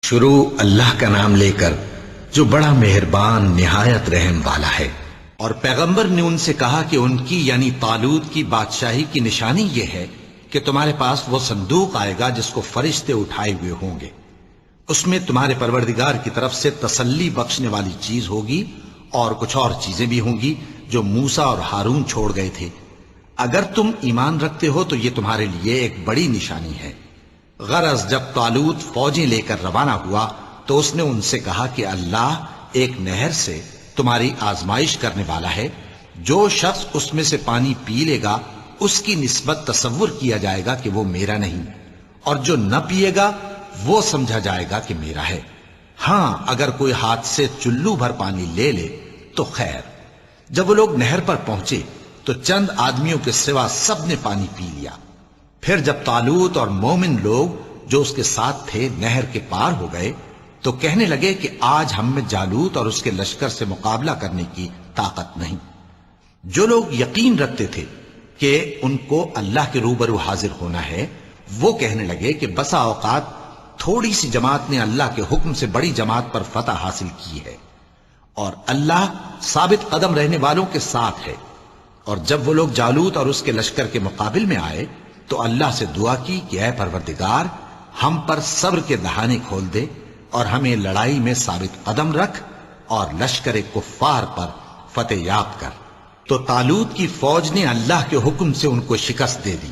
شروع اللہ کا نام لے کر جو بڑا مہربان نہایت رحم والا ہے۔ اور پیغمبر نے ان سے کہا کہ ان کی یعنی طالوت کی بادشاہی کی نشانی یہ ہے کہ تمہارے پاس وہ صندوق آئے گا جس کو فرشتے اٹھائے ہوئے ہوں گے، اس میں تمہارے پروردگار کی طرف سے تسلی بخشنے والی چیز ہوگی اور کچھ اور چیزیں بھی ہوں گی جو موسیٰ اور ہارون چھوڑ گئے تھے۔ اگر تم ایمان رکھتے ہو تو یہ تمہارے لیے ایک بڑی نشانی ہے۔ غرض جب طالوت فوجیں لے کر روانہ ہوا تو اس نے ان سے کہا کہ اللہ ایک نہر سے تمہاری آزمائش کرنے والا ہے، جو شخص اس میں سے پانی پی لے گا اس کی نسبت تصور کیا جائے گا کہ وہ میرا نہیں، اور جو نہ پیے گا وہ سمجھا جائے گا کہ میرا ہے۔ ہاں اگر کوئی ہاتھ سے چلو بھر پانی لے لے تو خیر۔ جب وہ لوگ نہر پر پہنچے تو چند آدمیوں کے سوا سب نے پانی پی لیا۔ پھر جب طالوت اور مومن لوگ جو اس کے ساتھ تھے نہر کے پار ہو گئے تو کہنے لگے کہ آج ہم میں جالوت اور اس کے لشکر سے مقابلہ کرنے کی طاقت نہیں۔ جو لوگ یقین رکھتے تھے کہ ان کو اللہ کے روبرو حاضر ہونا ہے وہ کہنے لگے کہ بسا اوقات تھوڑی سی جماعت نے اللہ کے حکم سے بڑی جماعت پر فتح حاصل کی ہے، اور اللہ ثابت قدم رہنے والوں کے ساتھ ہے۔ اور جب وہ لوگ جالوت اور اس کے لشکر کے مقابل میں آئے تو اللہ سے دعا کی کہ اے پروردگار ہم پر صبر کے دہانے کھول دے اور ہمیں لڑائی میں ثابت قدم رکھ اور لشکر کفار پر فتح یاب کر۔ تو طالوت کی فوج نے اللہ کے حکم سے ان کو شکست دے دی،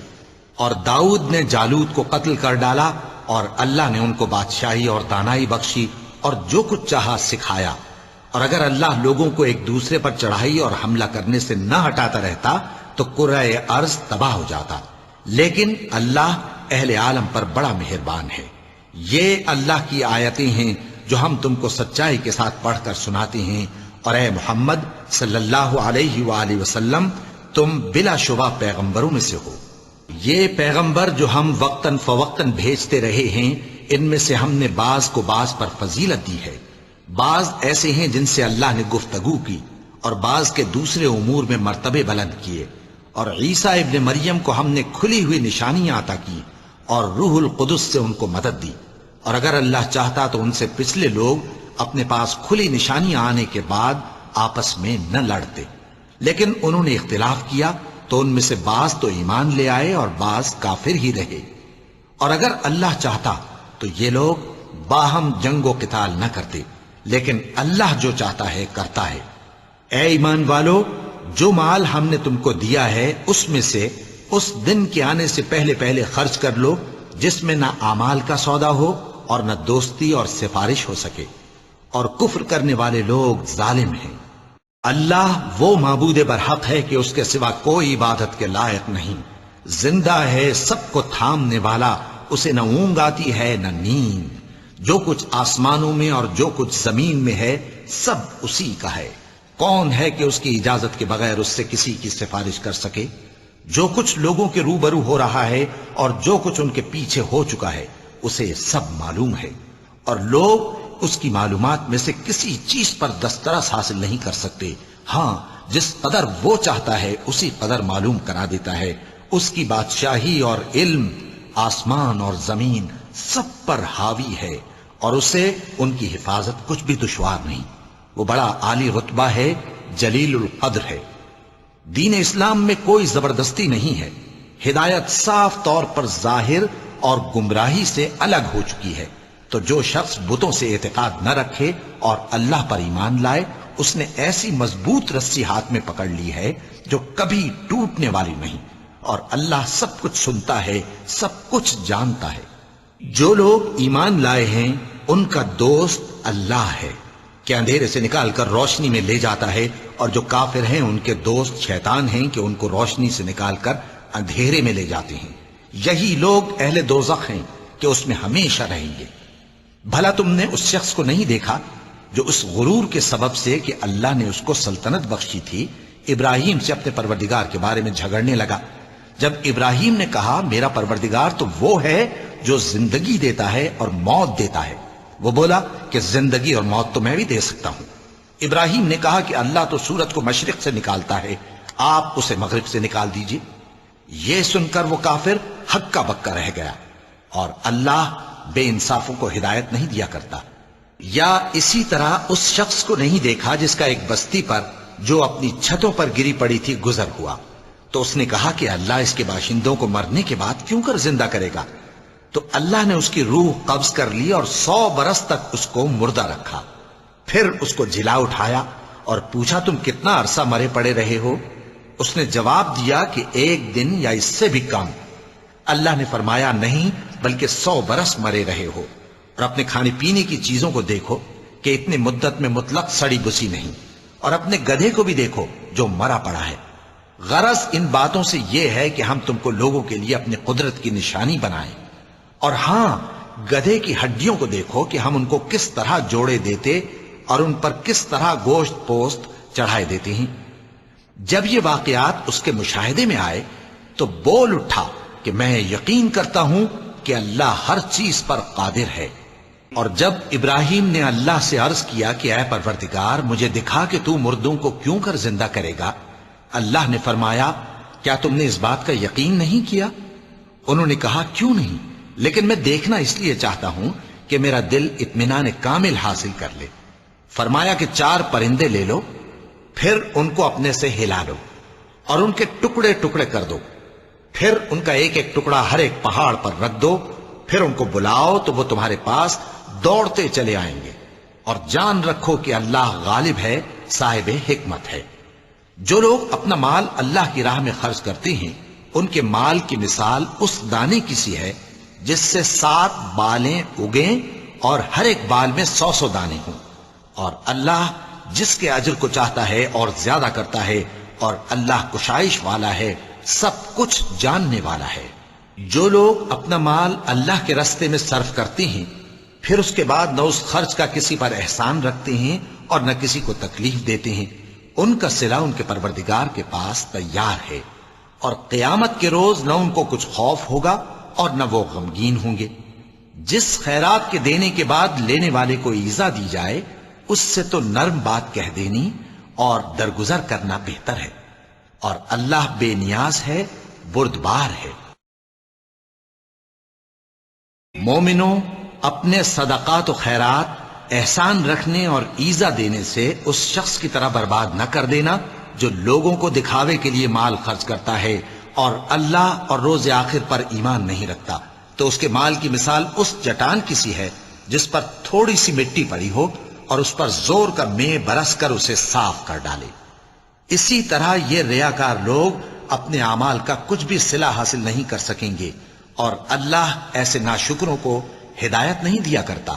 اور داؤد نے جالوت کو قتل کر ڈالا، اور اللہ نے ان کو بادشاہی اور دانائی بخشی اور جو کچھ چاہا سکھایا۔ اور اگر اللہ لوگوں کو ایک دوسرے پر چڑھائی اور حملہ کرنے سے نہ ہٹاتا رہتا تو کرۂ ارض تباہ ہو جاتا، لیکن اللہ اہل عالم پر بڑا مہربان ہے۔ یہ اللہ کی آیتیں ہیں جو ہم تم کو سچائی کے ساتھ پڑھ کر سناتے ہیں، اور اے محمد صلی اللہ علیہ وآلہ وسلم تم بلا شبہ پیغمبروں میں سے ہو۔ یہ پیغمبر جو ہم وقتاً فوقتاً بھیجتے رہے ہیں ان میں سے ہم نے بعض کو بعض پر فضیلت دی ہے، بعض ایسے ہیں جن سے اللہ نے گفتگو کی اور بعض کے دوسرے امور میں مرتبے بلند کیے، اور عیسیٰ ابن مریم کو ہم نے کھلی ہوئی نشانیاں عطا کی اور روح القدس سے ان کو مدد دی، اور اگر اللہ چاہتا تو ان سے پچھلے لوگ اپنے پاس کھلی نشانیاں آنے کے بعد آپس میں نہ لڑتے، لیکن انہوں نے اختلاف کیا تو ان میں سے بعض تو ایمان لے آئے اور بعض کافر ہی رہے۔ اور اگر اللہ چاہتا تو یہ لوگ باہم جنگ و قتال نہ کرتے، لیکن اللہ جو چاہتا ہے کرتا ہے۔ اے ایمان والو، جو مال ہم نے تم کو دیا ہے اس میں سے اس دن کے آنے سے پہلے پہلے خرچ کر لو جس میں نہ اعمال کا سودا ہو اور نہ دوستی اور سفارش ہو سکے، اور کفر کرنے والے لوگ ظالم ہیں۔ اللہ وہ معبود برحق ہے کہ اس کے سوا کوئی عبادت کے لائق نہیں، زندہ ہے، سب کو تھامنے والا، اسے نہ اونگ آتی ہے نہ نیند۔ جو کچھ آسمانوں میں اور جو کچھ زمین میں ہے سب اسی کا ہے۔ کون ہے کہ اس کی اجازت کے بغیر اس سے کسی کی سفارش کر سکے؟ جو کچھ لوگوں کے روبرو ہو رہا ہے اور جو کچھ ان کے پیچھے ہو چکا ہے اسے سب معلوم ہے، اور لوگ اس کی معلومات میں سے کسی چیز پر دسترس حاصل نہیں کر سکتے۔ ہاں جس قدر وہ چاہتا ہے اسی قدر معلوم کرا دیتا ہے۔ اس کی بادشاہی اور علم آسمان اور زمین سب پر حاوی ہے، اور اسے ان کی حفاظت کچھ بھی دشوار نہیں۔ وہ بڑا عالی رتبہ ہے، جلیل القدر ہے۔ دین اسلام میں کوئی زبردستی نہیں ہے، ہدایت صاف طور پر ظاہر اور گمراہی سے الگ ہو چکی ہے۔ تو جو شخص بتوں سے اعتقاد نہ رکھے اور اللہ پر ایمان لائے اس نے ایسی مضبوط رسی ہاتھ میں پکڑ لی ہے جو کبھی ٹوٹنے والی نہیں، اور اللہ سب کچھ سنتا ہے، سب کچھ جانتا ہے۔ جو لوگ ایمان لائے ہیں ان کا دوست اللہ ہے کہ اندھیرے سے نکال کر روشنی میں لے جاتا ہے، اور جو کافر ہیں ان کے دوست شیطان ہیں کہ ان کو روشنی سے نکال کر اندھیرے میں لے جاتے ہیں۔ یہی لوگ اہل دوزخ ہیں کہ اس میں ہمیشہ رہیں گے۔ بھلا تم نے اس شخص کو نہیں دیکھا جو اس غرور کے سبب سے کہ اللہ نے اس کو سلطنت بخشی تھی ابراہیم سے اپنے پروردگار کے بارے میں جھگڑنے لگا؟ جب ابراہیم نے کہا میرا پروردگار تو وہ ہے جو زندگی دیتا ہے اور موت دیتا ہے، وہ بولا کہ زندگی اور موت تو میں بھی دے سکتا ہوں۔ ابراہیم نے کہا کہ اللہ تو سورج کو مشرق سے نکالتا ہے، آپ اسے مغرب سے نکال دیجئے۔ یہ سن کر وہ کافر ہکا بکا رہ گیا، اور اللہ بے انصافوں کو ہدایت نہیں دیا کرتا؟ یا اسی طرح اس شخص کو نہیں دیکھا جس کا ایک بستی پر جو اپنی چھتوں پر گری پڑی تھی گزر ہوا، تو اس نے کہا کہ اللہ اس کے باشندوں کو مرنے کے بعد کیوں کر زندہ کرے گا؟ تو اللہ نے اس کی روح قبض کر لی اور 100 برس تک اس کو مردہ رکھا، پھر اس کو جلا اٹھایا اور پوچھا تم کتنا عرصہ مرے پڑے رہے ہو؟ اس نے جواب دیا کہ 1 دن یا اس سے بھی کم۔ اللہ نے فرمایا نہیں بلکہ 100 برس مرے رہے ہو، اور اپنے کھانے پینے کی چیزوں کو دیکھو کہ اتنی مدت میں مطلق سڑی بسی نہیں، اور اپنے گدھے کو بھی دیکھو جو مرا پڑا ہے۔ غرض ان باتوں سے یہ ہے کہ ہم تم کو لوگوں کے لیے اپنی قدرت کی نشانی بنائیں، اور ہاں گدھے کی ہڈیوں کو دیکھو کہ ہم ان کو کس طرح جوڑے دیتے اور ان پر کس طرح گوشت پوست چڑھائے دیتے ہیں۔ جب یہ واقعات اس کے مشاہدے میں آئے تو بول اٹھا کہ میں یقین کرتا ہوں کہ اللہ ہر چیز پر قادر ہے۔ اور جب ابراہیم نے اللہ سے عرض کیا کہ اے پروردگار مجھے دکھا کہ تو مردوں کو کیوں کر زندہ کرے گا، اللہ نے فرمایا کیا تم نے اس بات کا یقین نہیں کیا؟ انہوں نے کہا کیوں نہیں، لیکن میں دیکھنا اس لیے چاہتا ہوں کہ میرا دل اطمینان کامل حاصل کر لے۔ فرمایا کہ 4 پرندے لے لو، پھر ان کو اپنے سے ہلا لو اور ان کے ٹکڑے ٹکڑے کر دو، پھر ان کا ایک ایک ٹکڑا ہر ایک پہاڑ پر رکھ دو، پھر ان کو بلاؤ تو وہ تمہارے پاس دوڑتے چلے آئیں گے، اور جان رکھو کہ اللہ غالب ہے، صاحب حکمت ہے۔ جو لوگ اپنا مال اللہ کی راہ میں خرچ کرتے ہیں ان کے مال کی مثال اس دانے کی سی ہے جس سے 7 بالیں اگیں اور ہر ایک بال میں 100 دانے ہوں، اور اللہ جس کے اجر کو چاہتا ہے اور زیادہ کرتا ہے، اور اللہ کشائش والا ہے، سب کچھ جاننے والا ہے۔ جو لوگ اپنا مال اللہ کے راستے میں صرف کرتے ہیں پھر اس کے بعد نہ اس خرچ کا کسی پر احسان رکھتے ہیں اور نہ کسی کو تکلیف دیتے ہیں، ان کا صلہ ان کے پروردگار کے پاس تیار ہے، اور قیامت کے روز نہ ان کو کچھ خوف ہوگا اور نہ وہ غمگین ہوں گے۔ جس خیرات کے دینے کے بعد لینے والے کو ایذا دی جائے اس سے تو نرم بات کہہ دینی اور درگزر کرنا بہتر ہے، اور اللہ بے نیاز ہے، بردبار ہے۔ مومنوں، اپنے صدقات و خیرات احسان رکھنے اور ایذا دینے سے اس شخص کی طرح برباد نہ کر دینا جو لوگوں کو دکھاوے کے لیے مال خرچ کرتا ہے اور اللہ اور روز آخر پر ایمان نہیں رکھتا، تو اس کے مال کی مثال اس چٹان کی سی ہے جس پر تھوڑی سی مٹی پڑی ہو اور اس پر زور کا مے برس کر اسے صاف کر ڈالے۔ اسی طرح یہ ریاکار لوگ اپنے اعمال کا کچھ بھی صلہ حاصل نہیں کر سکیں گے، اور اللہ ایسے ناشکروں کو ہدایت نہیں دیا کرتا۔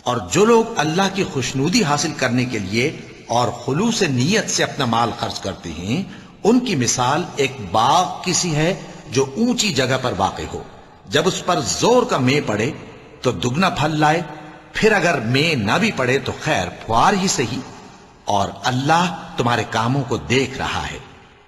اور جو لوگ اللہ کی خوشنودی حاصل کرنے کے لیے اور خلوص نیت سے اپنا مال خرچ کرتے ہیں ان کی مثال ایک باغ کی سی ہے جو اونچی جگہ پر واقع ہو، جب اس پر زور کا مے پڑے تو دگنا پھل لائے، پھر اگر مے نہ بھی پڑے تو خیر پھوار ہی صحیح، اور اللہ تمہارے کاموں کو دیکھ رہا ہے۔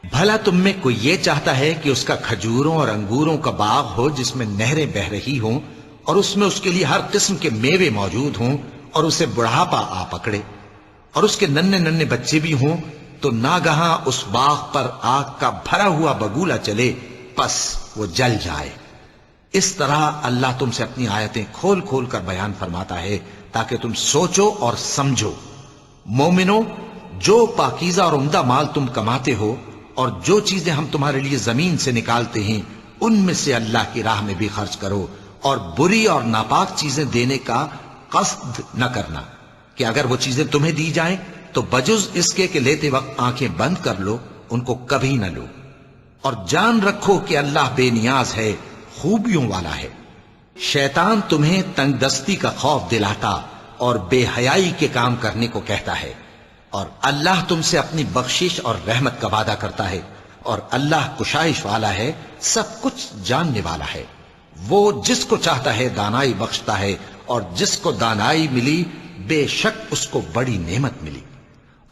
بھلا تم میں کوئی یہ چاہتا ہے کہ اس کا کھجوروں اور انگوروں کا باغ ہو جس میں نہریں بہ رہی ہوں اور اس میں اس کے لیے ہر قسم کے میوے موجود ہوں، اور اسے بڑھاپا آ پکڑے اور اس کے ننھے ننھے بچے بھی ہوں، تو ناگہاں اس باغ پر آگ کا بھرا ہوا بگولا چلے، پس وہ جل جائے۔ اس طرح اللہ تم سے اپنی آیتیں کھول کھول کر بیان فرماتا ہے تاکہ تم سوچو اور سمجھو۔ مومنوں، جو پاکیزہ اور عمدہ مال تم کماتے ہو اور جو چیزیں ہم تمہارے لیے زمین سے نکالتے ہیں ان میں سے اللہ کی راہ میں بھی خرچ کرو، اور بری اور ناپاک چیزیں دینے کا قصد نہ کرنا کہ اگر وہ چیزیں تمہیں دی جائیں تو بجز اس کے کہ لیتے وقت آنکھیں بند کر لو ان کو کبھی نہ لو، اور جان رکھو کہ اللہ بے نیاز ہے، خوبیوں والا ہے۔ شیطان تمہیں تنگ دستی کا خوف دلاتا اور بے حیائی کے کام کرنے کو کہتا ہے، اور اللہ تم سے اپنی بخشش اور رحمت کا وعدہ کرتا ہے، اور اللہ کشائش والا ہے، سب کچھ جاننے والا ہے۔ وہ جس کو چاہتا ہے دانائی بخشتا ہے، اور جس کو دانائی ملی بے شک اس کو بڑی نعمت ملی۔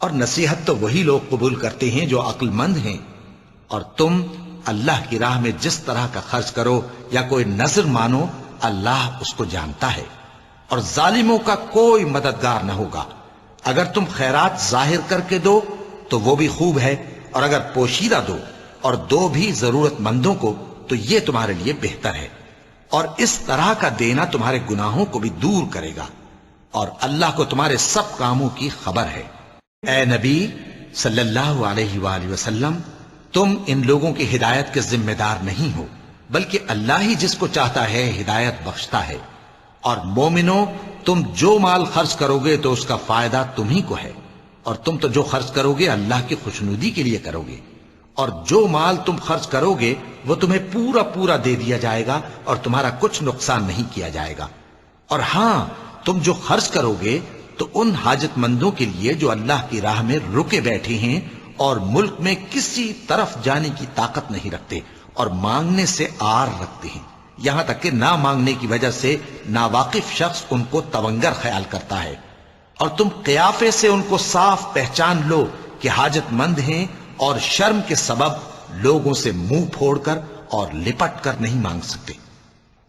اور نصیحت تو وہی لوگ قبول کرتے ہیں جو عقل مند ہیں، اور تم اللہ کی راہ میں جس طرح کا خرچ کرو یا کوئی نذر مانو اللہ اس کو جانتا ہے، اور ظالموں کا کوئی مددگار نہ ہوگا۔ اگر تم خیرات ظاہر کر کے دو تو وہ بھی خوب ہے، اور اگر پوشیدہ دو اور دو بھی ضرورت مندوں کو تو یہ تمہارے لیے بہتر ہے۔ اور اس طرح کا دینا تمہارے گناہوں کو بھی دور کرے گا، اور اللہ کو تمہارے سب کاموں کی خبر ہے۔ اے نبی صلی اللہ علیہ وآلہ وسلم، تم ان لوگوں کی ہدایت کے ذمہ دار نہیں ہو، بلکہ اللہ ہی جس کو چاہتا ہے ہدایت بخشتا ہے۔ اور مومنو، تم جو مال خرچ کرو گے تو اس کا فائدہ تمہیں کو ہے، اور تم تو جو خرچ کرو گے اللہ کی خوشنودی کے لیے کرو گے، اور جو مال تم خرچ کرو گے وہ تمہیں پورا پورا دے دیا جائے گا اور تمہارا کچھ نقصان نہیں کیا جائے گا۔ اور ہاں، تم جو خرچ کرو گے تو ان حاجت مندوں کے لیے جو اللہ کی راہ میں رکے بیٹھے ہیں اور ملک میں کسی طرف جانے کی طاقت نہیں رکھتے اور مانگنے سے آر رکھتے ہیں، یہاں تک کہ نہ مانگنے کی وجہ سے ناواقف شخص ان کو تونگر خیال کرتا ہے، اور تم قیافے سے ان کو صاف پہچان لو کہ حاجت مند ہیں، اور شرم کے سبب لوگوں سے منہ پھوڑ کر اور لپٹ کر نہیں مانگ سکتے۔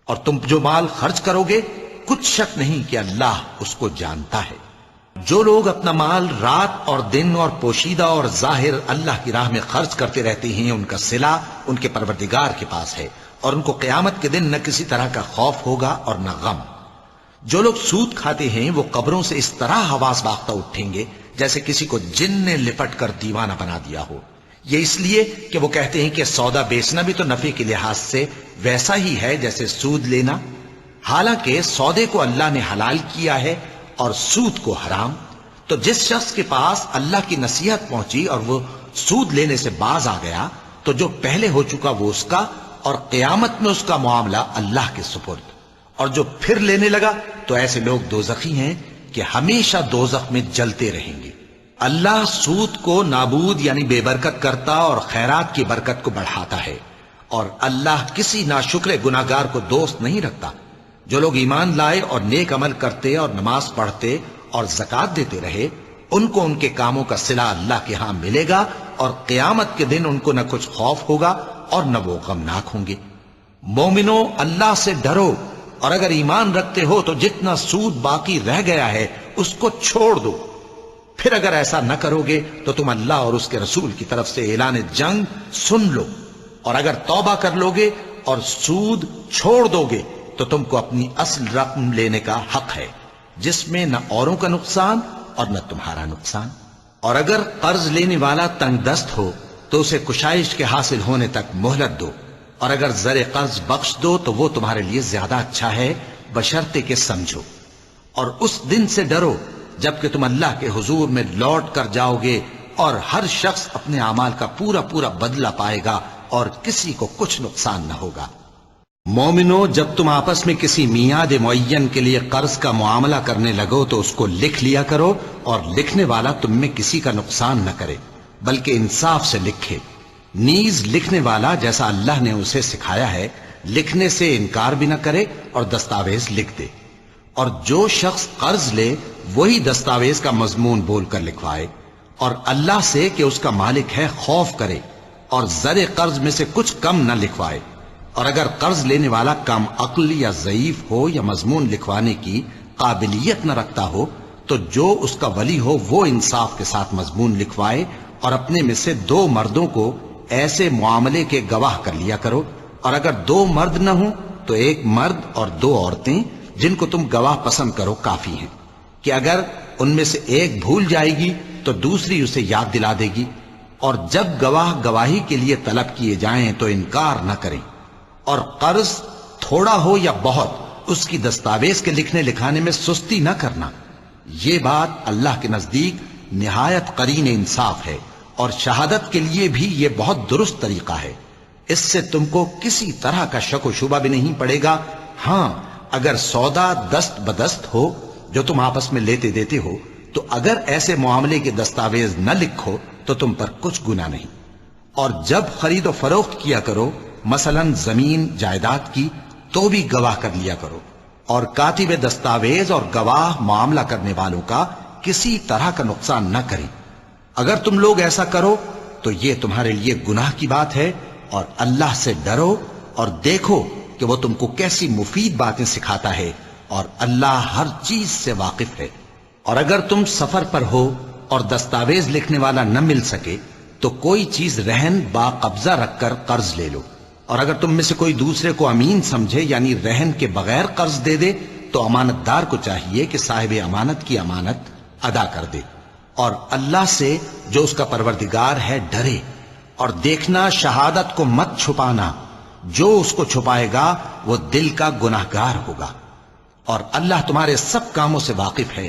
اور تم جو مال خرچ کرو گے کچھ شک نہیں کہ اللہ اس کو جانتا ہے۔ جو لوگ اپنا مال رات اور دن اور پوشیدہ اور ظاہر اللہ کی راہ میں خرچ کرتے رہتے ہیں، ان کا صلہ ان کے پروردگار کے پاس ہے، اور ان کو قیامت کے دن نہ کسی طرح کا خوف ہوگا اور نہ غم۔ جو لوگ سود کھاتے ہیں وہ قبروں سے اس طرح حواس باختہ اٹھیں گے جیسے کسی کو جن نے لپٹ کر دیوانہ بنا دیا ہو، یہ اس لیے کہ وہ کہتے ہیں کہ سودا بیچنا بھی تو نفع کے لحاظ سے ویسا ہی ہے جیسے سود لینا، حالانکہ سودے کو اللہ نے حلال کیا ہے اور سود کو حرام۔ تو جس شخص کے پاس اللہ کی نصیحت پہنچی اور وہ سود لینے سے باز آ گیا تو جو پہلے ہو چکا وہ اس کا، اور قیامت میں اس کا معاملہ اللہ کے سپرد۔ اور جو پھر لینے لگا تو ایسے لوگ دوزخی ہیں کہ ہمیشہ دوزخ میں جلتے رہیں گے۔ اللہ سود کو نابود یعنی بے برکت کرتا اور خیرات کی برکت کو بڑھاتا ہے، اور اللہ کسی ناشکر گناہگار کو دوست نہیں رکھتا۔ جو لوگ ایمان لائے اور نیک عمل کرتے اور نماز پڑھتے اور زکوٰۃ دیتے رہے، ان کو ان کے کاموں کا صلہ اللہ کے ہاں ملے گا، اور قیامت کے دن ان کو نہ کچھ خوف ہوگا اور نہ وہ غمناک ہوں گے۔ مومنو، اللہ سے ڈرو، اور اگر ایمان رکھتے ہو تو جتنا سود باقی رہ گیا ہے اس کو چھوڑ دو۔ پھر اگر ایسا نہ کرو گے تو تم اللہ اور اس کے رسول کی طرف سے اعلان جنگ سن لو، اور اگر توبہ کر لو گے اور سود چھوڑ دو گے تو تم کو اپنی اصل رقم لینے کا حق ہے، جس میں نہ اوروں کا نقصان اور نہ تمہارا نقصان۔ اور اگر قرض لینے والا تنگ دست ہو تو اسے کشائش کے حاصل ہونے تک مہلت دو، اور اگر زر قرض بخش دو تو وہ تمہارے لیے زیادہ اچھا ہے، بشرطے کہ سمجھو۔ اور اس دن سے ڈرو جبکہ تم اللہ کے حضور میں لوٹ کر جاؤ گے، اور ہر شخص اپنے اعمال کا پورا پورا بدلہ پائے گا اور کسی کو کچھ نقصان نہ ہوگا۔ مومنو، جب تم آپس میں کسی میعاد معین کے لیے قرض کا معاملہ کرنے لگو تو اس کو لکھ لیا کرو، اور لکھنے والا تم میں کسی کا نقصان نہ کرے بلکہ انصاف سے لکھے۔ نیز لکھنے والا جیسا اللہ نے اسے سکھایا ہے لکھنے سے انکار بھی نہ کرے اور دستاویز لکھ دے۔ اور جو شخص قرض لے وہی دستاویز کا مضمون بول کر لکھوائے، اور اللہ سے کہ اس کا مالک ہے خوف کرے، اور زر قرض میں سے کچھ کم نہ لکھوائے۔ اور اگر قرض لینے والا کم عقل یا ضعیف ہو یا مضمون لکھوانے کی قابلیت نہ رکھتا ہو تو جو اس کا ولی ہو وہ انصاف کے ساتھ مضمون لکھوائے، اور اپنے میں سے 2 مردوں کو ایسے معاملے کے گواہ کر لیا کرو، اور اگر 2 مرد نہ ہوں تو 1 مرد اور 2 عورتیں جن کو تم گواہ پسند کرو کافی ہیں، کہ اگر ان میں سے ایک بھول جائے گی تو دوسری اسے یاد دلا دے گی۔ اور جب گواہ گواہی کے لیے طلب کیے جائیں تو انکار نہ کریں۔ اور قرض تھوڑا ہو یا بہت اس کی دستاویز کے لکھنے لکھانے میں سستی نہ کرنا، یہ بات اللہ کے نزدیک نہایت قرین انصاف ہے، اور شہادت کے لیے بھی یہ بہت درست طریقہ ہے۔ اس سے تم کو کسی طرح کا شک و شبہ بھی نہیں پڑے گا۔ ہاں، اگر سودا دست بدست ہو جو تم آپس میں لیتے دیتے ہو تو اگر ایسے معاملے کے دستاویز نہ لکھو تو تم پر کچھ گناہ نہیں۔ اور جب خرید و فروخت کیا کرو، مثلا زمین جائیداد کی، تو بھی گواہ کر لیا کرو، اور کاتب دستاویز اور گواہ معاملہ کرنے والوں کا کسی طرح کا نقصان نہ کریں۔ اگر تم لوگ ایسا کرو تو یہ تمہارے لیے گناہ کی بات ہے، اور اللہ سے ڈرو اور دیکھو کہ وہ تم کو کیسی مفید باتیں سکھاتا ہے، اور اللہ ہر چیز سے واقف ہے۔ اور اگر تم سفر پر ہو اور دستاویز لکھنے والا نہ مل سکے تو کوئی چیز رہن با قبضہ رکھ کر قرض لے لو، اور اگر تم میں سے کوئی دوسرے کو امین سمجھے یعنی رہن کے بغیر قرض دے دے تو امانت دار کو چاہیے کہ صاحب امانت کی امانت ادا کر دے، اور اللہ سے جو اس کا پروردگار ہے ڈرے، اور دیکھنا شہادت کو مت چھپانا، جو اس کو چھپائے گا وہ دل کا گناہگار ہوگا، اور اللہ تمہارے سب کاموں سے واقف ہے۔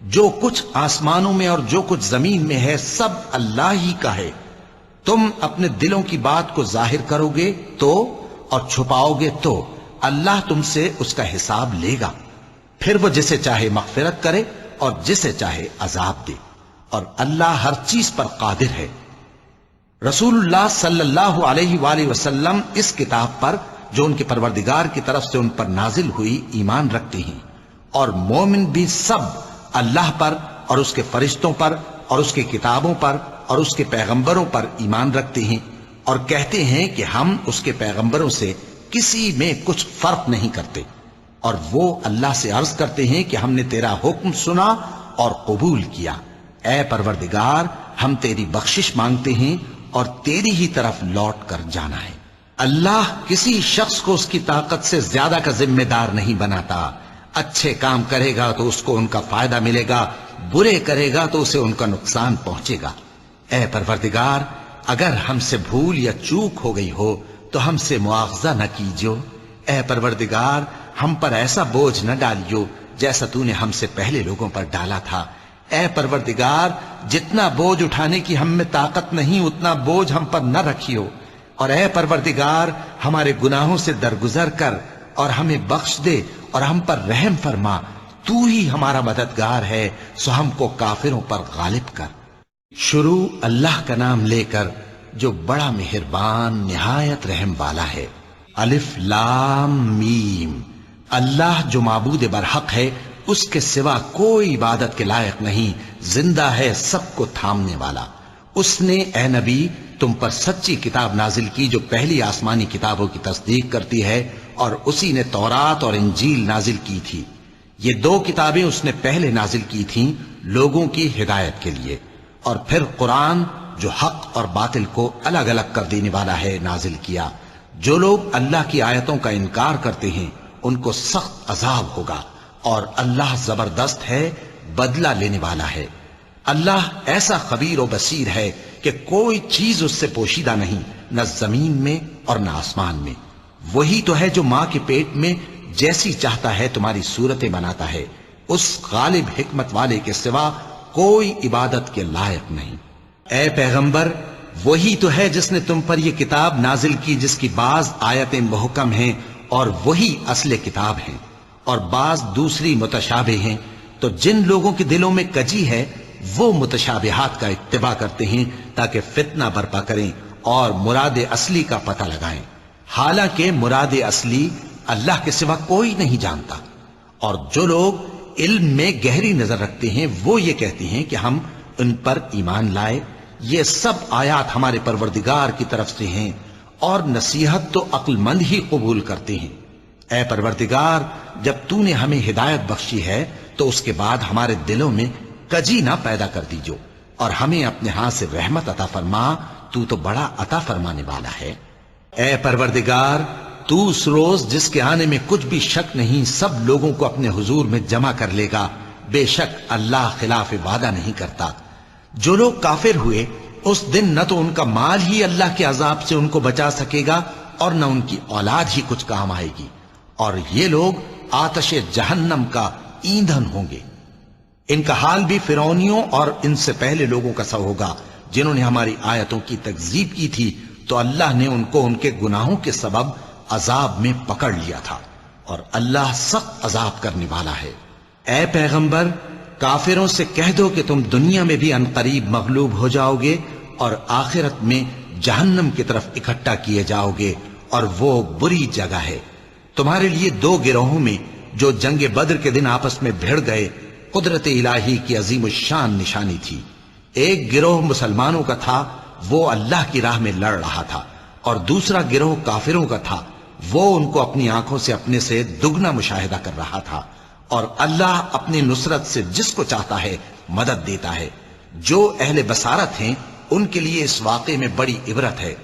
جو کچھ آسمانوں میں اور جو کچھ زمین میں ہے سب اللہ ہی کا ہے۔ تم اپنے دلوں کی بات کو ظاہر کرو گے تو اور چھپاؤ گے تو اللہ تم سے اس کا حساب لے گا، پھر وہ جسے چاہے مغفرت کرے اور جسے چاہے عذاب دے، اور اللہ ہر چیز پر قادر ہے۔ رسول اللہ صلی اللہ علیہ وآلہ وسلم اس کتاب پر جو ان کے پروردگار کی طرف سے ان پر نازل ہوئی ایمان رکھتے ہیں، اور مومن بھی سب اللہ پر اور اس کے فرشتوں پر اور اس کے کتابوں پر اور اس کے پیغمبروں پر ایمان رکھتے ہیں، اور کہتے ہیں کہ ہم اس کے پیغمبروں سے کسی میں کچھ فرق نہیں کرتے، اور وہ اللہ سے عرض کرتے ہیں کہ ہم نے تیرا حکم سنا اور قبول کیا، اے پروردگار ہم تیری بخشش مانگتے ہیں اور تیری ہی طرف لوٹ کر جانا ہے۔ اللہ کسی شخص کو اس کی طاقت سے زیادہ کا ذمہ دار نہیں بناتا، اچھے کام کرے گا تو اس کو ان کا فائدہ ملے گا، برے کرے گا تو اسے ان کا نقصان پہنچے گا۔ اے پروردگار اگر ہم سے بھول یا چوک ہو گئی ہو تو ہم سے مواخذہ نہ کیجو، اے پروردگار ہم پر ایسا بوجھ نہ ڈالیو جیسا تو نے ہم سے پہلے لوگوں پر ڈالا تھا، اے پروردگار جتنا بوجھ اٹھانے کی ہم میں طاقت نہیں اتنا بوجھ ہم پر نہ رکھیو، اور اے پروردگار ہمارے گناہوں سے درگزر کر اور ہمیں بخش دے اور ہم پر رحم فرما، تو ہی ہمارا مددگار ہے، سو ہم کو کافروں پر غالب کر۔ شروع اللہ کا نام لے کر جو بڑا مہربان نہایت رحم والا ہے۔ الف لام میم، اللہ جو معبود برحق ہے اس کے سوا کوئی عبادت کے لائق نہیں، زندہ ہے سب کو تھامنے والا۔ اس نے اے نبی تم پر سچی کتاب نازل کی جو پہلی آسمانی کتابوں کی تصدیق کرتی ہے، اور اسی نے تورات اور انجیل نازل کی تھی۔ یہ دو کتابیں اس نے پہلے نازل کی تھیں لوگوں کی ہدایت کے لیے، اور پھر قرآن جو حق اور باطل کو الگ الگ کر دینے والا ہے نازل کیا۔ جو لوگ اللہ کی آیتوں کا انکار کرتے ہیں ان کو سخت عذاب ہوگا، اور اللہ زبردست ہے، بدلہ لینے والا ہے۔ اللہ ایسا خبیر و بصیر ہے کہ کوئی چیز اس سے پوشیدہ نہیں، نہ زمین میں اور نہ آسمان میں۔ وہی تو ہے جو ماں کے پیٹ میں جیسی چاہتا ہے تمہاری صورتیں بناتا ہے، اس غالب حکمت والے کے سوا کوئی عبادت کے لائق نہیں۔ اے پیغمبر وہی تو ہے جس نے تم پر یہ کتاب نازل کی جس کی بعض آیتیں محکم ہیں اور وہی اصل کتاب ہیں، اور بعض دوسری متشابہ ہیں، تو جن لوگوں کے دلوں میں کجی ہے وہ متشابہات کا اتباع کرتے ہیں تاکہ فتنہ برپا کریں اور مراد اصلی کا پتہ لگائیں، حالانکہ مراد اصلی اللہ کے سوا کوئی نہیں جانتا۔ اور جو لوگ علم میں گہری نظر رکھتے ہیں وہ یہ کہتے ہیں کہ ہم ان پر ایمان لائے، یہ سب آیات ہمارے پروردگار کی طرف سے ہیں، اور نصیحت تو عقل مند ہی قبول کرتے ہیں۔ اے پروردگار جب تو نے ہمیں ہدایت بخشی ہے تو اس کے بعد ہمارے دلوں میں کجی نہ پیدا کر دیجو، اور ہمیں اپنے ہاں سے رحمت عطا فرما، تو بڑا عطا فرمانے والا ہے۔ اے پروردگار تو اس روز جس کے آنے میں کچھ بھی شک نہیں سب لوگوں کو اپنے حضور میں جمع کر لے گا، بے شک اللہ خلاف وعدہ نہیں کرتا۔ جو لوگ کافر ہوئے اس دن نہ تو ان کا مال ہی اللہ کے عذاب سے ان کو بچا سکے گا اور نہ ان کی اولاد ہی کچھ کام آئے گی، اور یہ لوگ آتش جہنم کا ایندھن ہوں گے۔ ان کا حال بھی فرعونیوں اور ان سے پہلے لوگوں کا سا ہوگا جنہوں نے ہماری آیتوں کی تکذیب کی تھی، تو اللہ نے ان کو ان کے گناہوں کے سبب عذاب میں پکڑ لیا تھا، اور اللہ سخت عذاب کرنے والا ہے۔ اے پیغمبر کافروں سے کہہ دو کہ تم دنیا میں بھی عنقریب مغلوب ہو جاؤ گے اور آخرت میں جہنم کی طرف اکٹھا کیے جاؤ گے، اور وہ بری جگہ ہے۔ تمہارے لیے دو گروہوں میں جو جنگ بدر کے دن آپس میں بھڑ گئے قدرت الہی کی عظیم الشان نشانی تھی۔ ایک گروہ مسلمانوں کا تھا، وہ اللہ کی راہ میں لڑ رہا تھا، اور دوسرا گروہ کافروں کا تھا، وہ ان کو اپنی آنکھوں سے اپنے سے دگنا مشاہدہ کر رہا تھا۔ اور اللہ اپنی نصرت سے جس کو چاہتا ہے مدد دیتا ہے۔ جو اہل بصارت ہیں ان کے لیے اس واقعے میں بڑی عبرت ہے۔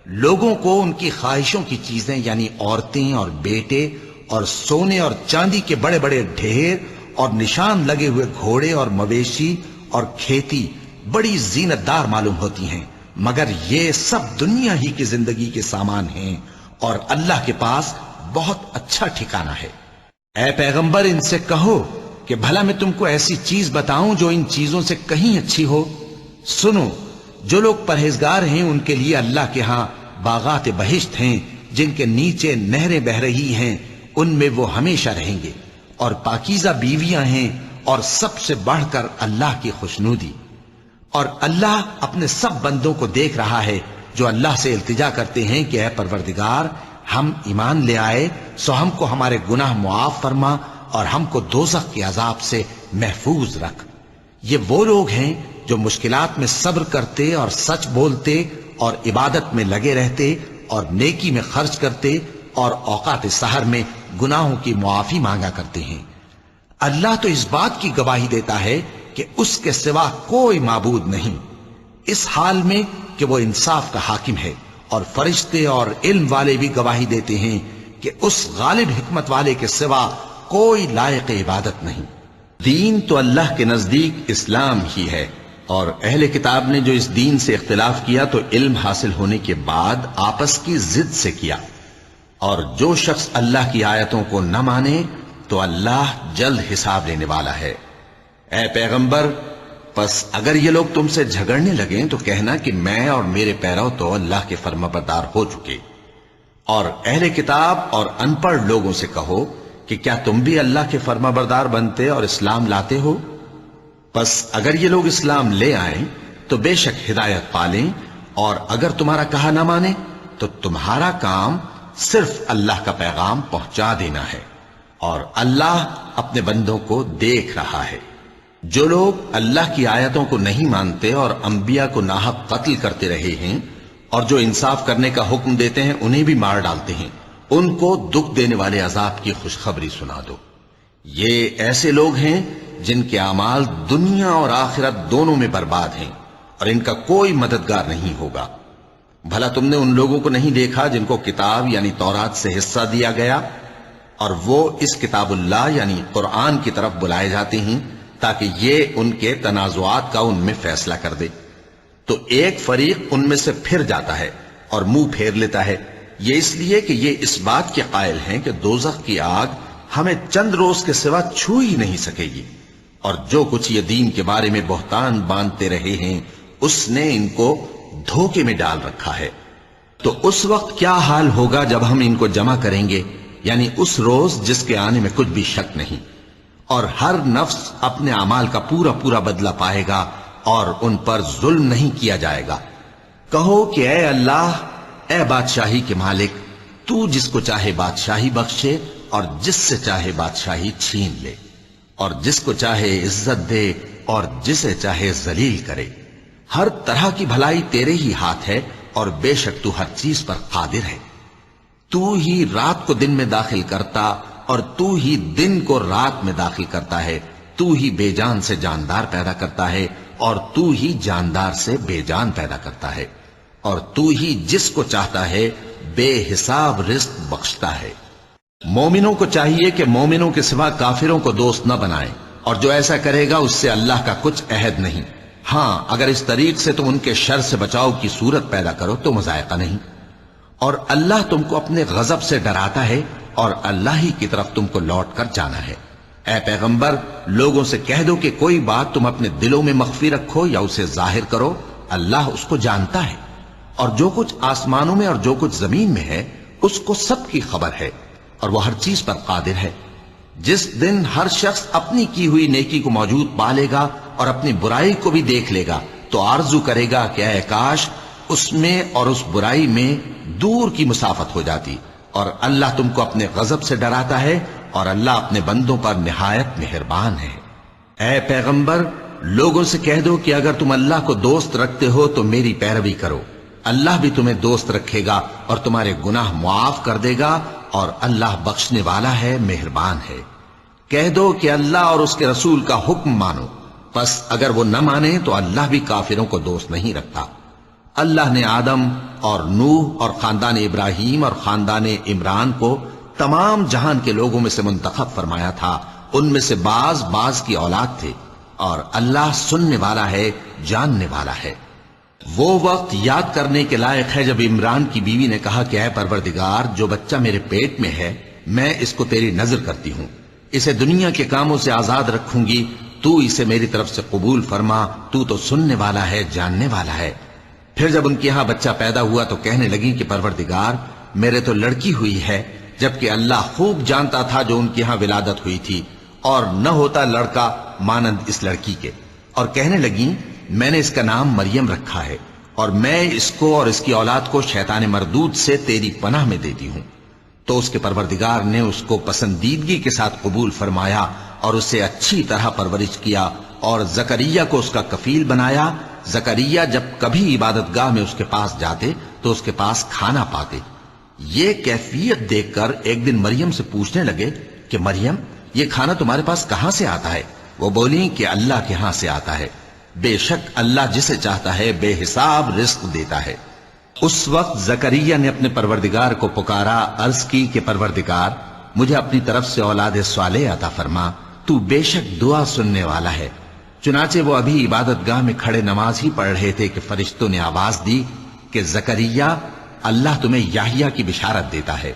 لوگوں کو ان کی خواہشوں کی چیزیں یعنی عورتیں اور بیٹے اور سونے اور چاندی کے بڑے بڑے ڈھیر اور نشان لگے ہوئے گھوڑے اور مویشی اور کھیتی بڑی زینت دار معلوم ہوتی ہیں، مگر یہ سب دنیا ہی کی زندگی کے سامان ہیں اور اللہ کے پاس بہت اچھا ٹھکانہ ہے۔ اے پیغمبر ان سے کہو کہ بھلا میں تم کو ایسی چیز بتاؤں جو ان چیزوں سے کہیں اچھی ہو؟ سنو، جو لوگ پرہیزگار ہیں ان کے لیے اللہ کے ہاں باغات بہشت ہیں جن کے نیچے نہریں بہ رہی ہیں، ان میں وہ ہمیشہ رہیں گے، اور پاکیزہ بیویاں ہیں، اور سب سے بڑھ کر اللہ کی خوشنودی۔ اور اللہ اپنے سب بندوں کو دیکھ رہا ہے جو اللہ سے التجا کرتے ہیں کہ اے پروردگار، ہم ایمان لے آئے سو ہم کو ہمارے گناہ معاف فرما اور ہم کو دوزخ کے عذاب سے محفوظ رکھ۔ یہ وہ لوگ ہیں جو مشکلات میں صبر کرتے اور سچ بولتے اور عبادت میں لگے رہتے اور نیکی میں خرچ کرتے اور اوقات سحر میں گناہوں کی معافی مانگا کرتے ہیں۔ اللہ تو اس بات کی گواہی دیتا ہے کہ اس کے سوا کوئی معبود نہیں، اس حال میں کہ وہ انصاف کا حاکم ہے، اور فرشتے اور علم والے بھی گواہی دیتے ہیں کہ اس غالب حکمت والے کے سوا کوئی لائق عبادت نہیں۔ دین تو اللہ کے نزدیک اسلام ہی ہے، اور اہل کتاب نے جو اس دین سے اختلاف کیا تو علم حاصل ہونے کے بعد آپس کی ضد سے کیا، اور جو شخص اللہ کی آیتوں کو نہ مانے تو اللہ جلد حساب لینے والا ہے۔ اے پیغمبر، پس اگر یہ لوگ تم سے جھگڑنے لگیں تو کہنا کہ میں اور میرے پیرو تو اللہ کے فرمانبردار ہو چکے، اور اہل کتاب اور ان پڑھ لوگوں سے کہو کہ کیا تم بھی اللہ کے فرمانبردار بنتے اور اسلام لاتے ہو؟ پس اگر یہ لوگ اسلام لے آئیں تو بے شک ہدایت پالیں، اور اگر تمہارا کہا نہ مانے تو تمہارا کام صرف اللہ کا پیغام پہنچا دینا ہے، اور اللہ اپنے بندوں کو دیکھ رہا ہے۔ جو لوگ اللہ کی آیتوں کو نہیں مانتے اور انبیاء کو ناحق قتل کرتے رہے ہیں، اور جو انصاف کرنے کا حکم دیتے ہیں انہیں بھی مار ڈالتے ہیں، ان کو دکھ دینے والے عذاب کی خوشخبری سنا دو۔ یہ ایسے لوگ ہیں جن کے اعمال دنیا اور آخرت دونوں میں برباد ہیں، اور ان کا کوئی مددگار نہیں ہوگا۔ بھلا تم نے ان لوگوں کو نہیں دیکھا جن کو کتاب یعنی تورات سے حصہ دیا گیا، اور وہ اس کتاب اللہ یعنی قرآن کی طرف بلائے جاتے ہیں تاکہ یہ ان کے تنازعات کا ان میں فیصلہ کر دے، تو ایک فریق ان میں سے پھر جاتا ہے اور منہ پھیر لیتا ہے، یہ اس لیے کہ یہ اس بات کے قائل ہیں کہ دوزخ کی آگ ہمیں چند روز کے سوا چھو ہی نہیں سکے گی، اور جو کچھ یہ دین کے بارے میں بہتان باندھتے رہے ہیں اس نے ان کو دھوکے میں ڈال رکھا ہے۔ تو اس وقت کیا حال ہوگا جب ہم ان کو جمع کریں گے، یعنی اس روز جس کے آنے میں کچھ بھی شک نہیں، اور ہر نفس اپنے اعمال کا پورا پورا بدلہ پائے گا اور ان پر ظلم نہیں کیا جائے گا۔ کہو کہ اے اللہ، اے بادشاہی کے مالک، تو جس کو چاہے بادشاہی بخشے اور جس سے چاہے بادشاہی چھین لے، اور جس کو چاہے عزت دے اور جسے چاہے ذلیل کرے۔ ہر طرح کی بھلائی تیرے ہی ہاتھ ہے، اور بے شک تو ہر چیز پر قادر ہے۔ تو ہی رات کو دن میں داخل کرتا اور تو ہی دن کو رات میں داخل کرتا ہے، تو ہی بے جان سے جاندار پیدا کرتا ہے اور تو ہی جاندار سے بے جان پیدا کرتا ہے، اور تو ہی جس کو چاہتا ہے بے حساب رزق بخشتا ہے۔ مومنوں کو چاہیے کہ مومنوں کے سوا کافروں کو دوست نہ بنائیں، اور جو ایسا کرے گا اس سے اللہ کا کچھ عہد نہیں۔ ہاں، اگر اس طریق سے تم ان کے شر سے بچاؤ کی صورت پیدا کرو تو مذائقہ نہیں، اور اللہ تم کو اپنے غضب سے ڈراتا ہے، اور اللہ ہی کی طرف تم کو لوٹ کر جانا ہے۔ اے پیغمبر، لوگوں سے کہہ دو کہ کوئی بات تم اپنے دلوں میں مخفی رکھو یا اسے ظاہر کرو، اللہ اس کو جانتا ہے، اور جو کچھ آسمانوں میں اور جو کچھ زمین میں ہے اس کو سب کی خبر ہے، اور وہ ہر چیز پر قادر ہے۔ جس دن ہر شخص اپنی کی ہوئی نیکی کو موجود پا لے گا اور اپنی برائی کو بھی دیکھ لے گا تو آرزو کرے گا کہ اے کاش اس میں اور اس برائی میں دور کی مسافت ہو جاتی، اور اللہ تم کو اپنے غضب سے ڈراتا ہے، اور اللہ اپنے بندوں پر نہایت مہربان ہے۔ اے پیغمبر، لوگوں سے کہہ دو کہ اگر تم اللہ کو دوست رکھتے ہو تو میری پیروی کرو، اللہ بھی تمہیں دوست رکھے گا اور تمہارے گناہ معاف کر دے گا، اور اللہ بخشنے والا ہے، مہربان ہے۔ کہہ دو کہ اللہ اور اس کے رسول کا حکم مانو، پس اگر وہ نہ مانے تو اللہ بھی کافروں کو دوست نہیں رکھتا۔ اللہ نے آدم اور نوح اور خاندان ابراہیم اور خاندان عمران کو تمام جہان کے لوگوں میں سے منتخب فرمایا تھا، ان میں سے بعض بعض کی اولاد تھے، اور اللہ سننے والا ہے، جاننے والا ہے۔ وہ وقت یاد کرنے کے لائق ہے جب عمران کی بیوی نے کہا کہ اے پروردگار، جو بچہ میرے پیٹ میں ہے میں اس کو تیری نذر کرتی ہوں، اسے دنیا کے کاموں سے آزاد رکھوں گی، تو اسے میری طرف سے قبول فرما، تو سننے والا ہے، جاننے والا ہے۔ پھر جب ان کے ہاں بچہ پیدا ہوا تو کہنے لگی کہ پروردگار، میرے تو لڑکی ہوئی ہے، جبکہ اللہ خوب جانتا تھا جو ان کے ہاں ولادت ہوئی تھی، اور نہ ہوتا لڑکا مانند اس لڑکی کے۔ اور کہنے لگی میں نے اس کا نام مریم رکھا ہے، اور میں اس کو اور اس کی اولاد کو شیطان مردود سے تیری پناہ میں دیتی ہوں۔ تو اس کے پروردگار نے اس کو پسندیدگی کے ساتھ قبول فرمایا اور اسے اچھی طرح پرورش کیا، اور زکریا کو اس کا کفیل بنایا۔ زکریا جب کبھی عبادت گاہ میں اس کے پاس جاتے تو اس کے پاس کھانا پاتے۔ یہ کیفیت دیکھ کر ایک دن مریم سے پوچھنے لگے کہ مریم، یہ کھانا تمہارے پاس کہاں سے آتا ہے؟ وہ بولی کہ اللہ کے ہاں سے آتا ہے، بے شک اللہ جسے چاہتا ہے بے حساب رزق دیتا ہے۔ اس وقت زکریا نے اپنے پروردگار کو پکارا، عرض کی کہ پروردگار، مجھے اپنی طرف سے اولاد صالح عطا فرما، تو بے شک دعا سننے والا ہے۔ چنانچہ وہ ابھی عبادت گاہ میں کھڑے نماز ہی پڑھ رہے تھے کہ فرشتوں نے آواز دی کہ زکریا، اللہ تمہیں یحییٰ کی بشارت دیتا ہے،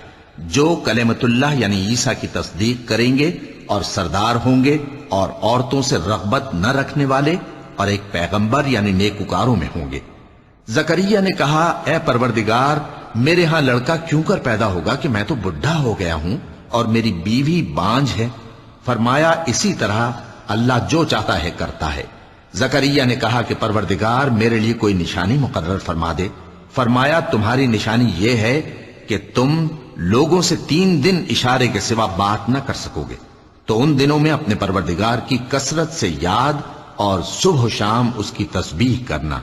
جو کلمۃ اللہ یعنی عیسیٰ کی تصدیق کریں گے اور سردار ہوں گے، اور عورتوں سے رغبت نہ رکھنے والے، اور ایک پیغمبر یعنی نیکوکاروں میں ہوں گے۔ زکریا نے کہا، اے پروردگار، میرے ہاں لڑکا کیوں کر پیدا ہوگا کہ میں تو بڈھا ہو گیا ہوں اور میری بیوی بانجھ ہے؟ فرمایا، اسی طرح اللہ جو چاہتا ہے کرتا ہے۔ زکریا نے کہا کہ پروردگار، میرے لیے کوئی نشانی مقرر فرما دے۔ فرمایا، تمہاری نشانی یہ ہے کہ تم لوگوں سے 3 دن اشارے کے سوا بات نہ کر سکو گے، تو ان دنوں میں اپنے پروردگار کی کثرت سے یاد اور صبح و شام اس کی تسبیح کرنا۔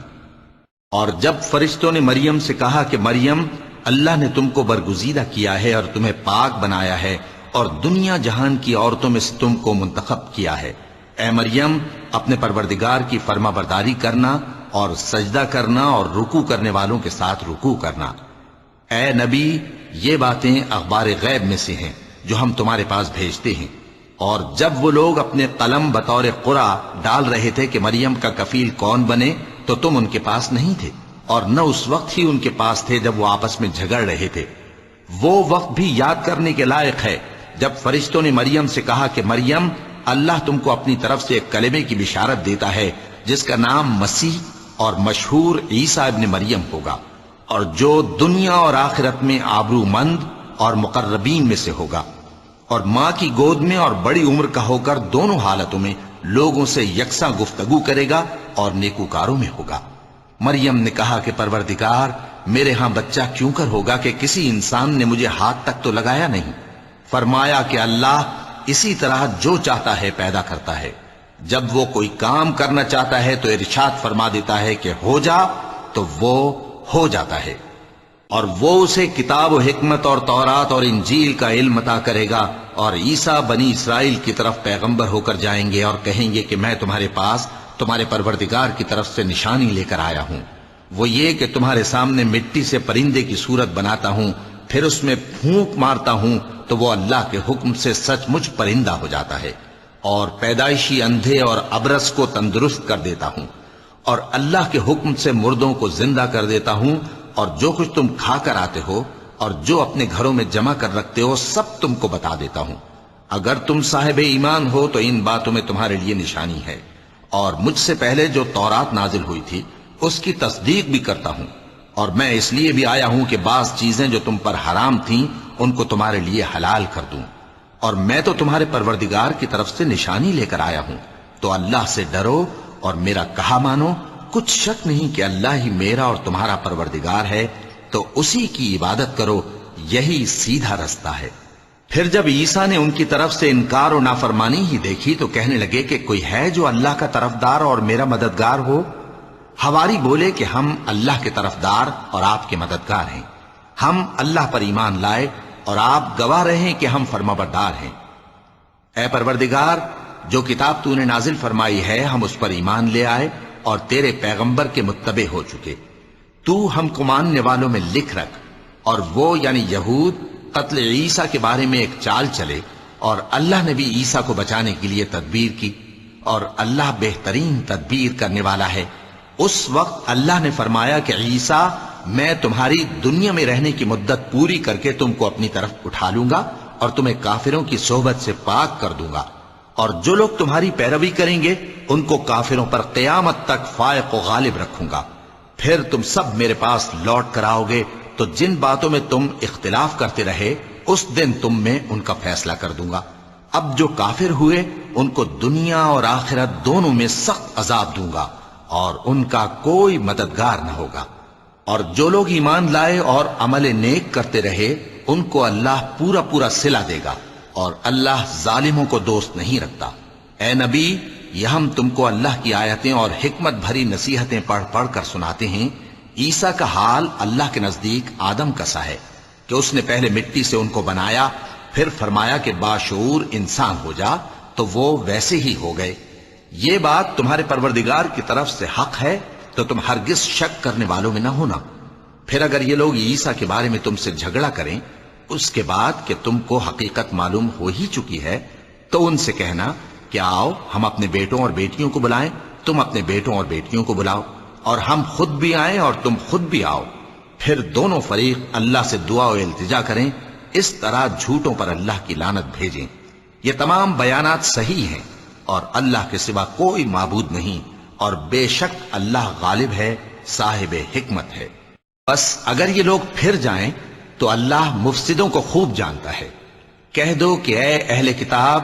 اور جب فرشتوں نے مریم سے کہا کہ مریم، اللہ نے تم کو برگزیدہ کیا ہے اور تمہیں پاک بنایا ہے اور دنیا جہان کی عورتوں میں سے تم کو منتخب کیا ہے، اے مریم، اپنے پروردگار کی فرما برداری کرنا اور سجدہ کرنا اور رکوع کرنے والوں کے ساتھ رکوع کرنا۔ اے نبی، یہ باتیں اخبار غیب میں سے ہیں جو ہم تمہارے پاس بھیجتے ہیں۔ اور جب وہ لوگ اپنے قلم بطور قرعہ ڈال رہے تھے کہ مریم کا کفیل کون بنے، تو تم ان کے پاس نہیں تھے، اور نہ اس وقت ہی ان کے پاس تھے جب وہ آپس میں جھگڑ رہے تھے۔ وہ وقت بھی یاد کرنے کے لائق ہے جب فرشتوں نے مریم سے کہا کہ مریم، اللہ تم کو اپنی طرف سے ایک کلمے کی بشارت دیتا ہے جس کا نام مسیح اور مشہور عیسیٰ ابن مریم ہوگا، اور جو دنیا اور آخرت میں آبرو مند اور مقربین میں سے ہوگا، اور ماں کی گود میں اور بڑی عمر کا ہو کر دونوں حالتوں میں لوگوں سے یکساں گفتگو کرے گا اور نیکوکاروں میں ہوگا۔ مریم نے کہا کہ پروردگار، میرے ہاں بچہ کیوں کر ہوگا کہ کسی انسان نے مجھے ہاتھ تک تو لگایا نہیں؟ فرمایا کہ اللہ اسی طرح جو چاہتا ہے پیدا کرتا ہے، جب وہ کوئی کام کرنا چاہتا ہے تو ارشاد فرما دیتا ہے کہ ہو جا، تو وہ ہو جاتا ہے۔ اور وہ اسے کتاب و حکمت اور تورات اور انجیل کا علم عطا کرے گا، اور عیسیٰ بنی اسرائیل کی طرف پیغمبر ہو کر جائیں گے اور کہیں گے کہ میں تمہارے پاس تمہارے پروردگار کی طرف سے نشانی لے کر آیا ہوں، وہ یہ کہ تمہارے سامنے مٹی سے پرندے کی صورت بناتا ہوں، پھر اس میں پھونک مارتا ہوں تو وہ اللہ کے حکم سے سچ مچ پرندہ ہو جاتا ہے، اور پیدائشی اندھے اور ابرص کو تندرست کر دیتا ہوں، اور اللہ کے حکم سے مردوں کو زندہ کر دیتا ہوں، اور جو کچھ تم کھا کر آتے ہو اور جو اپنے گھروں میں جمع کر رکھتے ہو سب تم کو بتا دیتا ہوں۔ اگر تم صاحب ایمان ہو تو ان باتوں میں تمہارے لیے نشانی ہے، اور مجھ سے پہلے جو تورات نازل ہوئی تھی اس کی تصدیق بھی کرتا ہوں، اور میں اس لیے بھی آیا ہوں کہ بعض چیزیں جو تم پر حرام تھیں ان کو تمہارے لیے حلال کر دوں، اور میں تو تمہارے پروردگار کی طرف سے نشانی لے کر آیا ہوں، تو اللہ سے ڈرو اور میرا کہا مانو۔ کچھ شک نہیں کہ اللہ ہی میرا اور تمہارا پروردگار ہے، تو اسی کی عبادت کرو، یہی سیدھا رستہ ہے۔ پھر جب عیسیٰ نے ان کی طرف سے انکار و نافرمانی ہی دیکھی تو کہنے لگے کہ کوئی ہے جو اللہ کا طرفدار اور میرا مددگار ہو؟ حواری بولے کہ ہم اللہ کے طرفدار اور آپ کے مددگار ہیں، ہم اللہ پر ایمان لائے اور آپ گواہ رہے کہ ہم فرمانبردار ہیں۔ اے پروردگار، جو کتاب تو نے نازل فرمائی ہے ہم اس پر ایمان لے آئے اور تیرے پیغمبر کے متبع ہو چکے۔ تو ہم کو ماننے والوں میں لکھ رکھ، اور وہ یعنی یہود قتل عیسیٰ کے بارے میں ایک چال چلے، اور اللہ نے بھی عیسیٰ کو بچانے کے لیے تدبیر کی، اور اللہ بہترین تدبیر کرنے والا ہے۔ اس وقت اللہ نے فرمایا کہ عیسیٰ، میں تمہاری دنیا میں رہنے کی مدت پوری کر کے تم کو اپنی طرف اٹھا لوں گا اور تمہیں کافروں کی صحبت سے پاک کر دوں گا، اور جو لوگ تمہاری پیروی کریں گے ان کو کافروں پر قیامت تک فائق و غالب رکھوں گا۔ پھر تم سب میرے پاس لوٹ کر آؤ گے تو جن باتوں میں تم اختلاف کرتے رہے اس دن تم میں ان کا فیصلہ کر دوں گا۔ اب جو کافر ہوئے ان کو دنیا اور آخرت دونوں میں سخت عذاب دوں گا، اور ان کا کوئی مددگار نہ ہوگا۔ اور جو لوگ ایمان لائے اور عمل نیک کرتے رہے ان کو اللہ پورا پورا صلہ دے گا، اور اللہ ظالموں کو دوست نہیں رکھتا۔ اے نبی، یہ ہم تم کو اللہ کی آیتیں اور حکمت بھری نصیحتیں پڑھ پڑھ کر سناتے ہیں۔ عیسیٰ کا حال اللہ کے نزدیک آدم کا سا ہے کہ اس نے پہلے مٹی سے ان کو بنایا، پھر فرمایا کہ باشعور انسان ہو جا، تو وہ ویسے ہی ہو گئے۔ یہ بات تمہارے پروردگار کی طرف سے حق ہے، تو تم ہرگز شک کرنے والوں میں نہ ہونا۔ پھر اگر یہ لوگ عیسیٰ کے بارے میں تم سے جھگڑا کریں اس کے بعد کہ تم کو حقیقت معلوم ہو ہی چکی ہے، تو ان سے کہنا کہ آؤ ہم اپنے بیٹوں اور بیٹیوں کو بلائیں، تم اپنے بیٹوں اور بیٹیوں کو بلاؤ، اور ہم خود بھی آئیں اور تم خود بھی آؤ، پھر دونوں فریق اللہ سے دعا و التجا کریں، اس طرح جھوٹوں پر اللہ کی لعنت بھیجیں۔ یہ تمام بیانات صحیح ہیں، اور اللہ کے سوا کوئی معبود نہیں، اور بے شک اللہ غالب ہے، صاحب حکمت ہے۔ بس اگر یہ لوگ پھر جائیں تو اللہ مفسدوں کو خوب جانتا ہے۔ کہہ دو کہ اے اہل کتاب،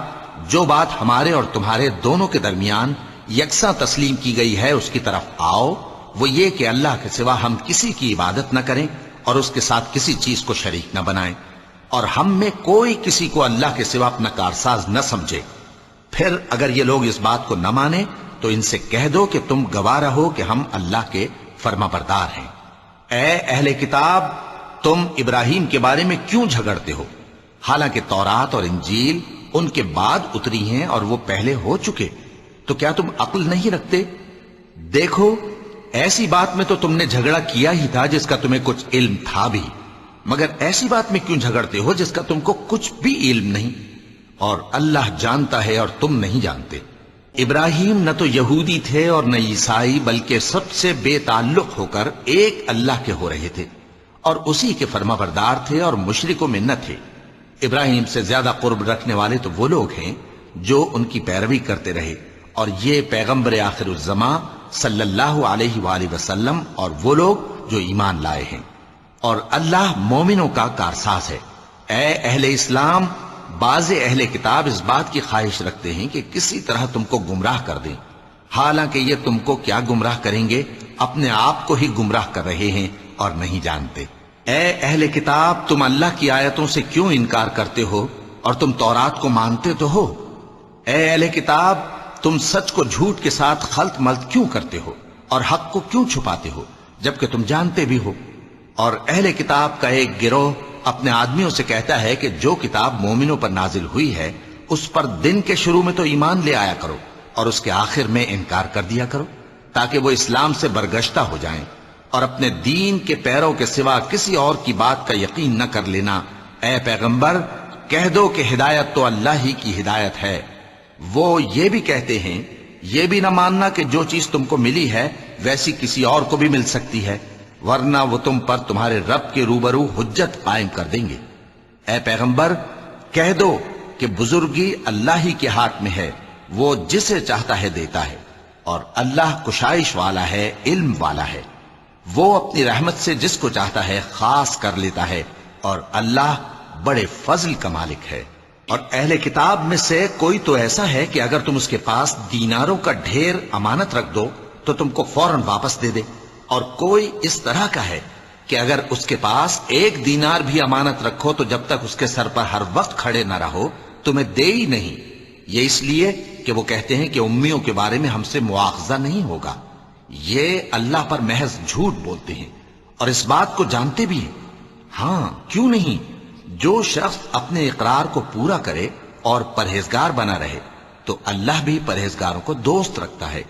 جو بات ہمارے اور تمہارے دونوں کے درمیان یکساں تسلیم کی گئی ہے اس کی طرف آؤ، وہ یہ کہ اللہ کے سوا ہم کسی کی عبادت نہ کریں اور اس کے ساتھ کسی چیز کو شریک نہ بنائیں، اور ہم میں کوئی کسی کو اللہ کے سوا اپنا کارساز نہ سمجھے۔ پھر اگر یہ لوگ اس بات کو نہ مانیں تو ان سے کہہ دو کہ تم گواہ رہو کہ ہم اللہ کے فرما بردار ہیں۔ اے اہل کتاب، تم ابراہیم کے بارے میں کیوں جھگڑتے ہو؟ حالانکہ تورات اور انجیل ان کے بعد اتری ہیں اور وہ پہلے ہو چکے، تو کیا تم عقل نہیں رکھتے؟ دیکھو، ایسی بات میں تو تم نے جھگڑا کیا ہی تھا جس کا تمہیں کچھ علم تھا بھی، مگر ایسی بات میں کیوں جھگڑتے ہو جس کا تم کو کچھ بھی علم نہیں؟ اور اللہ جانتا ہے اور تم نہیں جانتے۔ ابراہیم نہ تو یہودی تھے اور نہ عیسائی، بلکہ سب سے بے تعلق ہو کر ایک اللہ کے ہو رہے تھے، اور اسی کے فرما بردار تھے اور مشرکوں میں نہ تھے۔ ابراہیم سے زیادہ قرب رکھنے والے تو وہ لوگ ہیں جو ان کی پیروی کرتے رہے، اور یہ پیغمبر آخر الزماں صلی اللہ علیہ وآلہ وسلم اور وہ لوگ جو ایمان لائے ہیں، اور اللہ مومنوں کا کارساز ہے۔ اے اہل اسلام، بعض اہل کتاب اس بات کی خواہش رکھتے ہیں کہ کسی طرح تم کو گمراہ کر دیں، حالانکہ یہ تم کو کیا گمراہ کریں گے، اپنے آپ کو ہی گمراہ کر رہے ہیں اور نہیں جانتے۔ اے اہل کتاب، تم اللہ کی آیتوں سے کیوں انکار کرتے ہو اور تم تورات کو مانتے تو ہو؟ اے اہل کتاب، تم سچ کو جھوٹ کے ساتھ خلط ملط کیوں کرتے ہو اور حق کو کیوں چھپاتے ہو جبکہ تم جانتے بھی ہو؟ اور اہل کتاب کا ایک گروہ اپنے آدمیوں سے کہتا ہے کہ جو کتاب مومنوں پر نازل ہوئی ہے اس پر دن کے شروع میں تو ایمان لے آیا کرو اور اس کے آخر میں انکار کر دیا کرو، تاکہ وہ اسلام سے برگشتہ ہو جائیں، اور اپنے دین کے پیروں کے سوا کسی اور کی بات کا یقین نہ کر لینا۔ اے پیغمبر، کہہ دو کہ ہدایت تو اللہ ہی کی ہدایت ہے۔ وہ یہ بھی کہتے ہیں، یہ بھی نہ ماننا کہ جو چیز تم کو ملی ہے ویسی کسی اور کو بھی مل سکتی ہے، ورنہ وہ تم پر تمہارے رب کے روبرو حجت قائم کر دیں گے۔ اے پیغمبر، کہہ دو کہ بزرگی اللہ ہی کے ہاتھ میں ہے، وہ جسے چاہتا ہے دیتا ہے، اور اللہ کشائش والا ہے، علم والا ہے، وہ اپنی رحمت سے جس کو چاہتا ہے خاص کر لیتا ہے، اور اللہ بڑے فضل کا مالک ہے۔ اور اہل کتاب میں سے کوئی تو ایسا ہے کہ اگر تم اس کے پاس دیناروں کا ڈھیر امانت رکھ دو تو تم کو فوراً واپس دے دے، اور کوئی اس طرح کا ہے کہ اگر اس کے پاس 1 دینار بھی امانت رکھو تو جب تک اس کے سر پر ہر وقت کھڑے نہ رہو تمہیں دے ہی نہیں۔ یہ اس لیے کہ وہ کہتے ہیں کہ امیوں کے بارے میں ہم سے مواخذہ نہیں ہوگا۔ یہ اللہ پر محض جھوٹ بولتے ہیں اور اس بات کو جانتے بھی ہیں۔ ہاں، کیوں نہیں؟ جو شخص اپنے اقرار کو پورا کرے اور پرہیزگار بنا رہے تو اللہ بھی پرہیزگاروں کو دوست رکھتا ہے۔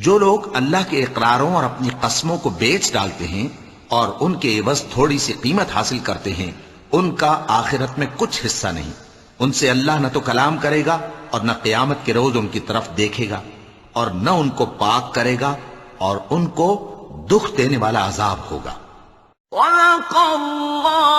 جو لوگ اللہ کے اقراروں اور اپنی قسموں کو بیچ ڈالتے ہیں اور ان کے عوض تھوڑی سی قیمت حاصل کرتے ہیں، ان کا آخرت میں کچھ حصہ نہیں۔ ان سے اللہ نہ تو کلام کرے گا اور نہ قیامت کے روز ان کی طرف دیکھے گا، اور نہ ان کو پاک کرے گا، اور ان کو دکھ دینے والا عذاب ہوگا۔ صدق اللہ